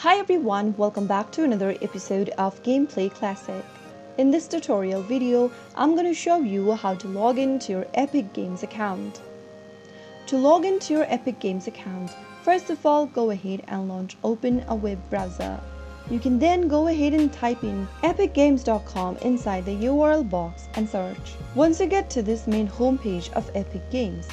Hi everyone, welcome back to another episode of Gameplay Classic. In this tutorial video, I'm going to show you how to log into your Epic Games account. To log into your Epic Games account, first of all go ahead and launch open a web browser. You can then go ahead and type in epicgames.com inside the URL box and search. Once you get to this main homepage of Epic Games,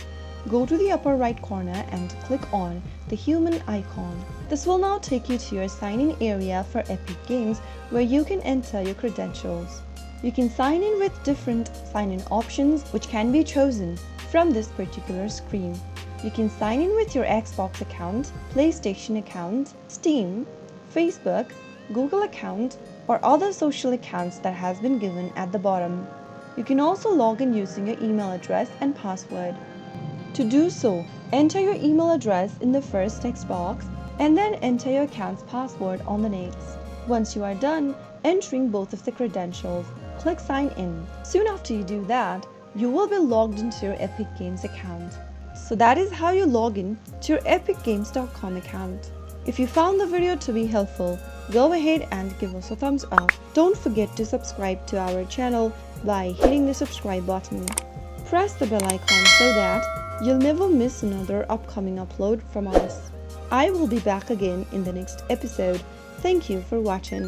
go to the upper right corner and click on the human icon. This will now take you to your sign-in area for Epic Games where you can enter your credentials. You can sign in with different sign-in options which can be chosen from this particular screen. You can sign in with your Xbox account, PlayStation account, Steam, Facebook, Google account, or other social accounts that has been given at the bottom. You can also log in using your email address and password. To do so, enter your email address in the first text box and then enter your account's password on the next. Once you are done entering both of the credentials, click sign in. Soon after you do that, you will be logged into your Epic Games account. So that is how you log in to your epicgames.com account. If you found the video to be helpful, go ahead and give us a thumbs up. Don't forget to subscribe to our channel by hitting the subscribe button. Press the bell icon so that you'll never miss another upcoming upload from us. I will be back again in the next episode. Thank you for watching.